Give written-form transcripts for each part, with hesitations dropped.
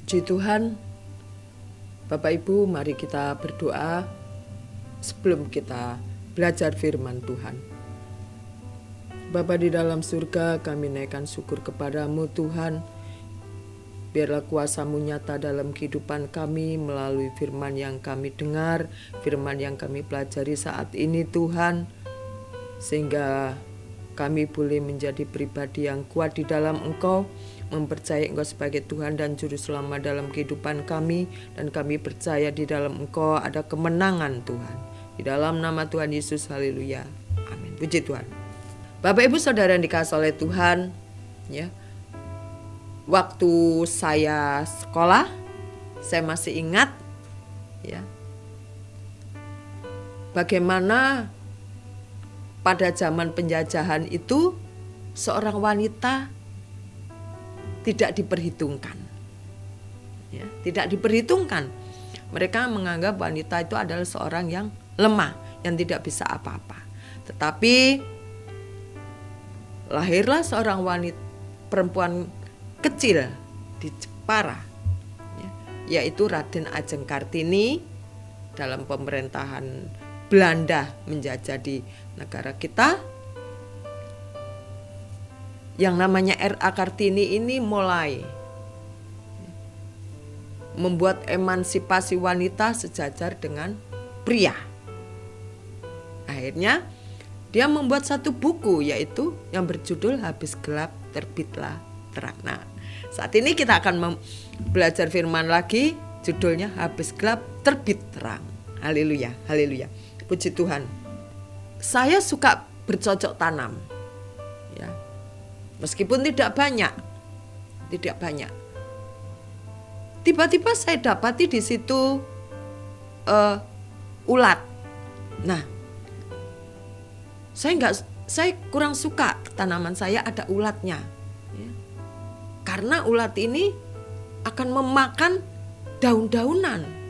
Puji Tuhan, Bapak Ibu, mari kita berdoa sebelum kita belajar firman Tuhan. Bapa di dalam surga, kami naikkan syukur kepadamu Tuhan. Biarlah kuasa-Mu nyata dalam kehidupan kami melalui firman yang kami dengar, firman yang kami pelajari saat ini Tuhan. Sehingga kami boleh menjadi pribadi yang kuat di dalam Engkau, mempercayai Engkau sebagai Tuhan dan Juru Selamat dalam kehidupan kami, dan kami percaya di dalam Engkau ada kemenangan Tuhan. Di dalam nama Tuhan Yesus, haleluya, amin. Puji Tuhan. Bapak Ibu Saudara yang dikasihi oleh Tuhan, ya, waktu saya sekolah, saya masih ingat, ya, bagaimana pada zaman penjajahan itu seorang wanita tidak diperhitungkan. Ya, tidak diperhitungkan. Mereka menganggap wanita itu adalah seorang yang lemah, yang tidak bisa apa-apa. Tetapi lahirlah seorang wanita perempuan kecil di Jepara, ya, yaitu Raden Ajeng Kartini dalam pemerintahan Belanda menjajah di negara kita. Yang namanya R.A. Kartini ini mulai membuat emansipasi wanita sejajar dengan pria. Akhirnya dia membuat satu buku, yaitu yang berjudul Habis Gelap Terbitlah Terang. Nah, saat ini kita akan belajar firman lagi, judulnya Habis Gelap Terbit Terang. Haleluya, haleluya. Puji Tuhan. Saya suka bercocok tanam. Ya. Meskipun tidak banyak. Tiba-tiba saya dapati di situ ulat. Nah, saya kurang suka tanaman saya ada ulatnya. Ya. Karena ulat ini akan memakan daun-daunan.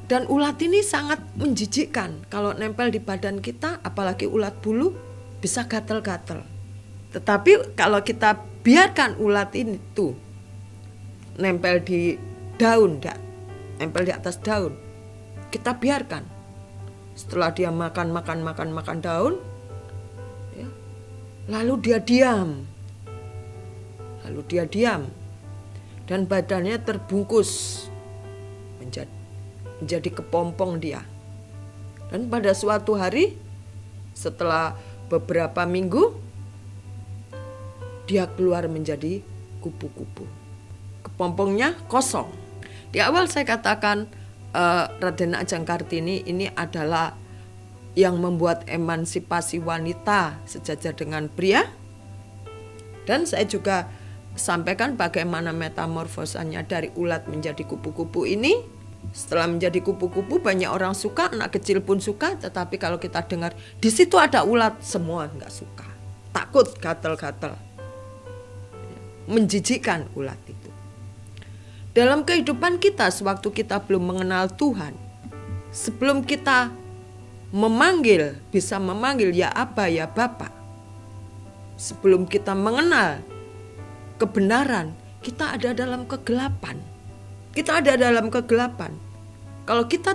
Dan ulat ini sangat menjijikkan. Kalau nempel di badan kita, apalagi ulat bulu, bisa gatal-gatal. Tetapi kalau kita biarkan ulat ini tuh nempel di daun, nempel di atas daun, kita biarkan. Setelah dia makan daun, ya, lalu dia diam, dan badannya terbungkus menjadi kepompong dia. Dan pada suatu hari, setelah beberapa minggu, dia keluar menjadi kupu-kupu. Kepompongnya kosong. Di awal saya katakan Raden Ajeng Kartini ini adalah yang membuat emansipasi wanita sejajar dengan pria. Dan saya juga sampaikan bagaimana metamorfosanya dari ulat menjadi kupu-kupu ini. Setelah menjadi kupu-kupu, banyak orang suka, anak kecil pun suka. Tetapi kalau kita dengar di situ ada ulat, semua nggak suka, takut, gatal-gatal, menjijikkan ulat itu. Dalam kehidupan kita, sewaktu kita belum mengenal Tuhan, sebelum kita bisa memanggil ya Aba, ya Bapa, sebelum kita mengenal kebenaran, kita ada dalam kegelapan. Kalau kita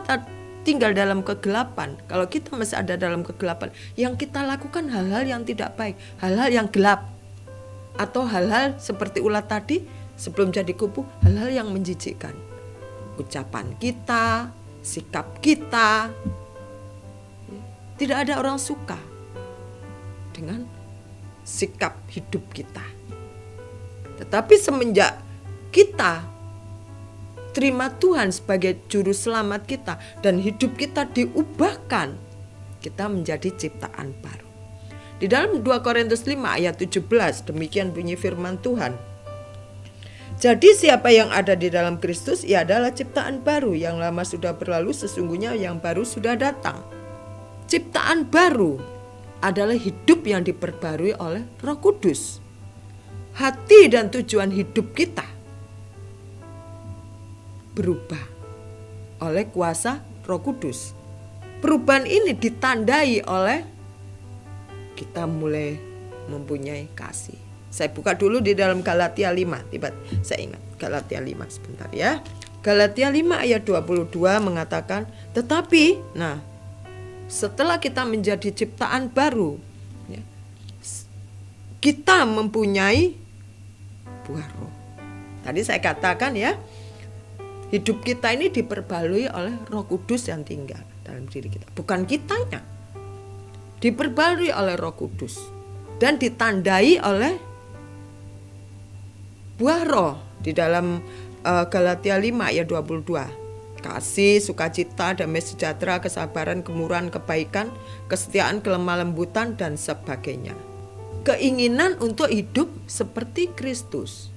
tinggal dalam kegelapan, kalau kita masih ada dalam kegelapan, yang kita lakukan hal-hal yang tidak baik, hal-hal yang gelap, atau hal-hal seperti ulat tadi, sebelum jadi kupu, hal-hal yang menjijikkan. Ucapan kita, sikap kita, tidak ada orang suka dengan sikap hidup kita. Tetapi semenjak kita terima Tuhan sebagai juru selamat kita dan hidup kita diubahkan, kita menjadi ciptaan baru. Di dalam 2 Korintus 5 ayat 17, demikian bunyi firman Tuhan. Jadi siapa yang ada di dalam Kristus, ia adalah ciptaan baru. Yang lama sudah berlalu, sesungguhnya yang baru sudah datang. Ciptaan baru adalah hidup yang diperbarui oleh Roh Kudus. Hati dan tujuan hidup kita berubah oleh kuasa Roh Kudus. Perubahan ini ditandai oleh kita mulai mempunyai kasih. Saya buka dulu di dalam Galatia 5. Saya ingat Galatia 5 sebentar ya. Galatia 5 ayat 22 mengatakan, tetapi setelah kita menjadi ciptaan baru, ya, kita mempunyai buah roh. Tadi saya katakan ya, hidup kita ini diperbarui oleh Roh Kudus yang tinggal dalam diri kita. Bukan kitanya. Diperbarui oleh Roh Kudus dan ditandai oleh buah roh di dalam Galatia 5 ayat 22. Kasih, sukacita, damai sejahtera, kesabaran, kemurahan, kebaikan, kesetiaan, kelemah lembutan, dan sebagainya. Keinginan untuk hidup seperti Kristus.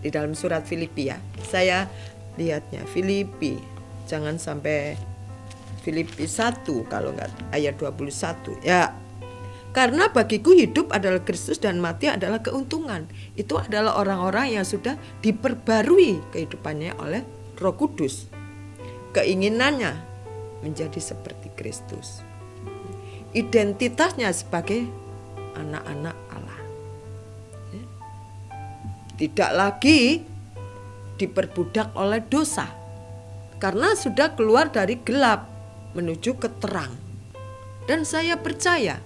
Di dalam surat Filipi ya, saya lihatnya Filipi, jangan sampai Filipi 1 kalau enggak ayat 21 ya. Karena bagiku hidup adalah Kristus dan mati adalah keuntungan. Itu adalah orang-orang yang sudah diperbarui kehidupannya oleh Roh Kudus. Keinginannya menjadi seperti Kristus. Identitasnya sebagai anak-anak Allah. Tidak lagi diperbudak oleh dosa. Karena sudah keluar dari gelap menuju ke terang. Dan saya percaya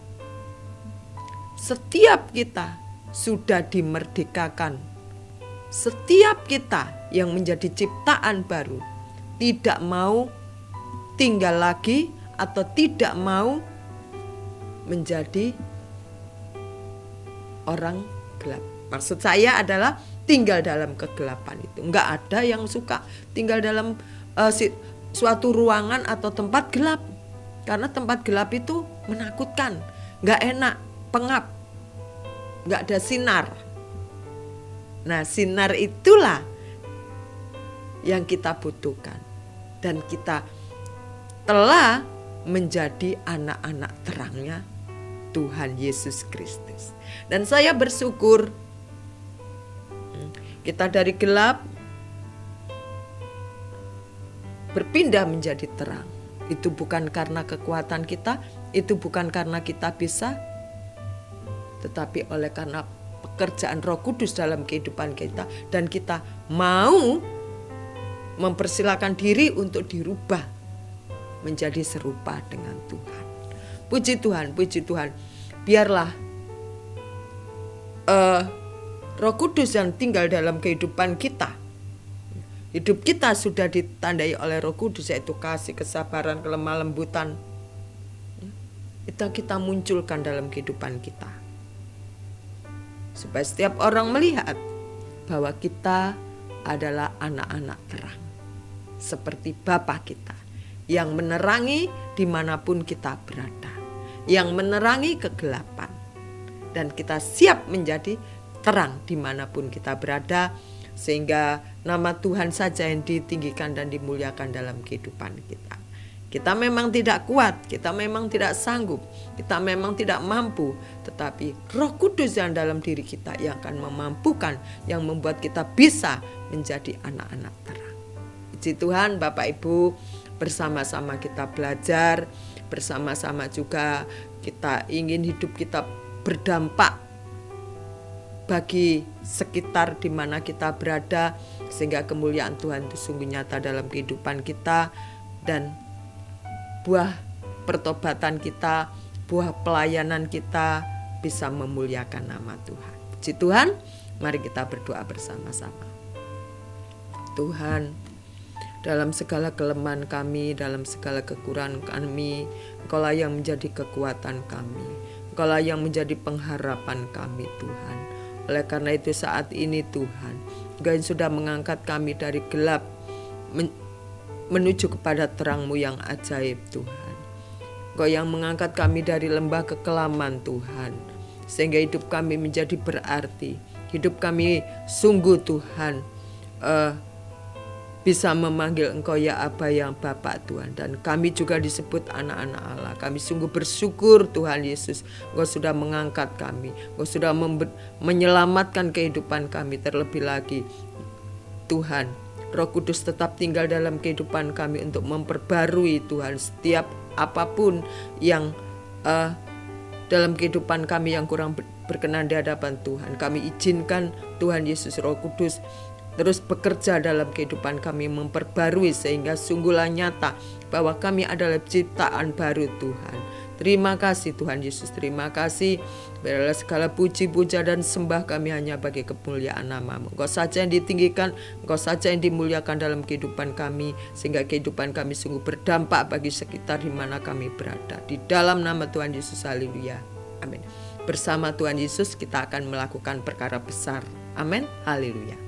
setiap kita sudah dimerdekakan. Setiap kita yang menjadi ciptaan baru tidak mau tinggal lagi atau tidak mau menjadi orang gelap. Maksud saya adalah tinggal dalam kegelapan itu. Enggak ada yang suka tinggal dalam suatu ruangan atau tempat gelap. Karena tempat gelap itu menakutkan, enggak enak, pengap, enggak ada sinar. Nah, sinar itulah yang kita butuhkan. Dan kita telah menjadi anak-anak terangnya Tuhan Yesus Kristus. Dan saya bersyukur kita dari gelap berpindah menjadi terang. Itu bukan karena kekuatan kita, itu bukan karena kita bisa, tetapi oleh karena pekerjaan Roh Kudus dalam kehidupan kita, dan kita mau mempersilakan diri untuk dirubah menjadi serupa dengan Tuhan. Puji Tuhan, puji Tuhan. Biarlah Roh Kudus yang tinggal dalam kehidupan kita. Hidup kita sudah ditandai oleh Roh Kudus, yaitu kasih, kesabaran, kelemah lembutan. Itu kita munculkan dalam kehidupan kita. Supaya setiap orang melihat bahwa kita adalah anak-anak terang. Seperti Bapa kita yang menerangi dimanapun kita berada. Yang menerangi kegelapan. Dan kita siap menjadi terang dimanapun kita berada. Sehingga nama Tuhan saja yang ditinggikan dan dimuliakan dalam kehidupan kita. Kita memang tidak kuat, kita memang tidak sanggup, kita memang tidak mampu. Tetapi Roh Kudus yang dalam diri kita yang akan memampukan, yang membuat kita bisa menjadi anak-anak terang. Puji Tuhan, Bapak Ibu, bersama-sama kita belajar, bersama-sama juga kita ingin hidup kita berdampak bagi sekitar di mana kita berada, sehingga kemuliaan Tuhan itu sungguh nyata dalam kehidupan kita, dan buah pertobatan kita, buah pelayanan kita bisa memuliakan nama Tuhan. Puji Tuhan, mari kita berdoa bersama-sama. Tuhan, dalam segala kelemahan kami, dalam segala kekurangan kami, Engkaulah yang menjadi kekuatan kami, Engkaulah yang menjadi pengharapan kami Tuhan. Oleh karena itu saat ini Tuhan, Engkau yang sudah mengangkat kami dari gelap menuju kepada terang-Mu yang ajaib Tuhan. Engkau yang mengangkat kami dari lembah kekelaman Tuhan, sehingga hidup kami menjadi berarti. Hidup kami sungguh Tuhan bisa memanggil Engkau ya Aba, yang Bapa Tuhan. Dan kami juga disebut anak-anak Allah. Kami sungguh bersyukur Tuhan Yesus, Engkau sudah mengangkat kami, Engkau sudah menyelamatkan kehidupan kami. Terlebih lagi Tuhan, Roh Kudus tetap tinggal dalam kehidupan kami untuk memperbarui Tuhan setiap apapun yang dalam kehidupan kami yang kurang berkenan di hadapan Tuhan. Kami izinkan Tuhan Yesus Roh Kudus terus bekerja dalam kehidupan kami, memperbarui sehingga sungguhlah nyata bahwa kami adalah ciptaan baru Tuhan. Terima kasih Tuhan Yesus, terima kasih. Biarlah segala puji, puja dan sembah kami hanya bagi kemuliaan nama-Mu. Engkau saja yang ditinggikan, Engkau saja yang dimuliakan dalam kehidupan kami, sehingga kehidupan kami sungguh berdampak bagi sekitar di mana kami berada. Di dalam nama Tuhan Yesus, haleluya. Amin. Bersama Tuhan Yesus kita akan melakukan perkara besar. Amin. Haleluya.